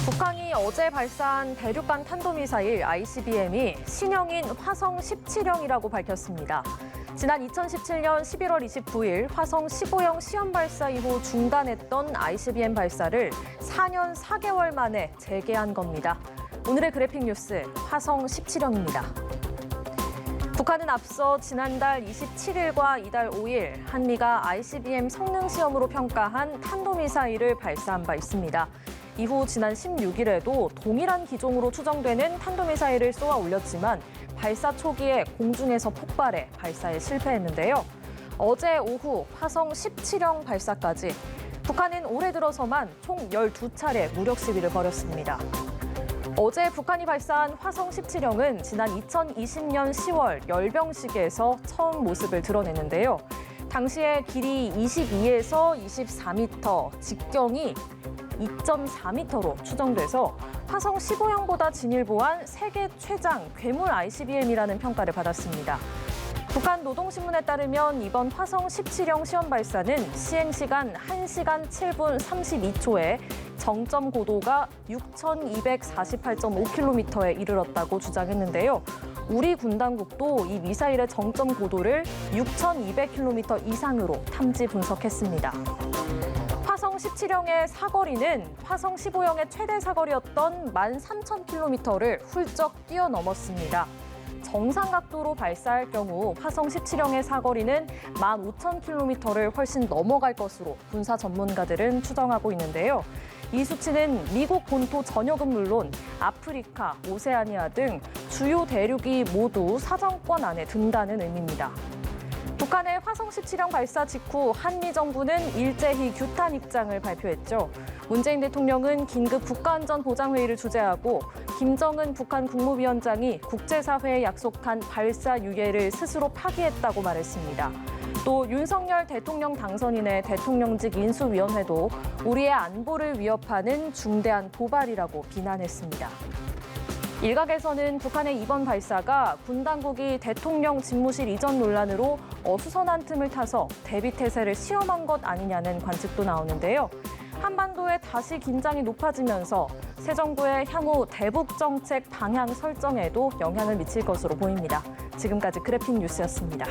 북한이 어제 발사한 대륙간 탄도미사일 ICBM이 신형인 화성 17형이라고 밝혔습니다. 지난 2017년 11월 29일 화성 15형 시험 발사 이후 중단했던 ICBM 발사를 4년 4개월 만에 재개한 겁니다. 오늘의 그래픽 뉴스 화성 17형입니다. 북한은 앞서 지난달 27일과 이달 5일 한미가 ICBM 성능 시험으로 평가한 탄도미사일을 발사한 바 있습니다. 이후 지난 16일에도 동일한 기종으로 추정되는 탄도미사일을 쏘아 올렸지만 발사 초기에 공중에서 폭발해 발사에 실패했는데요. 어제 오후 화성 17형 발사까지 북한은 올해 들어서만 총 12차례 무력 시위를 벌였습니다. 어제 북한이 발사한 화성 17형은 지난 2020년 10월 열병식에서 처음 모습을 드러냈는데요. 당시에 길이 22에서 24m, 직경이 2.4m로 추정돼서 화성 15형보다 진일보한 세계 최장 괴물 ICBM이라는 평가를 받았습니다. 북한 노동신문에 따르면 이번 화성 17형 시험 발사는 시행시간 1시간 7분 32초에 정점 고도가 6,248.5km에 이르렀다고 주장했는데요. 우리 군 당국도 이 미사일의 정점 고도를 6,200km 이상으로 탐지 분석했습니다. 화성 17형의 사거리는 화성 15형의 최대 사거리였던 13,000km를 훌쩍 뛰어넘었습니다. 정상 각도로 발사할 경우 화성 17형의 사거리는 15,000km를 훨씬 넘어갈 것으로 군사 전문가들은 추정하고 있는데요. 이 수치는 미국 본토 전역은 물론 아프리카, 오세아니아 등 주요 대륙이 모두 사정권 안에 든다는 의미입니다. 북한의 화성 17형 발사 직후 한미 정부는 일제히 규탄 입장을 발표했죠. 문재인 대통령은 긴급 국가안전보장회의를 주재하고 김정은 북한 국무위원장이 국제사회에 약속한 발사 유예를 스스로 파기했다고 말했습니다. 또 윤석열 대통령 당선인의 대통령직 인수위원회도 우리의 안보를 위협하는 중대한 도발이라고 비난했습니다. 일각에서는 북한의 이번 발사가 군 당국이 대통령 집무실 이전 논란으로 어수선한 틈을 타서 대비태세를 시험한 것 아니냐는 관측도 나오는데요. 한반도에 다시 긴장이 높아지면서 새 정부의 향후 대북 정책 방향 설정에도 영향을 미칠 것으로 보입니다. 지금까지 그래픽 뉴스였습니다.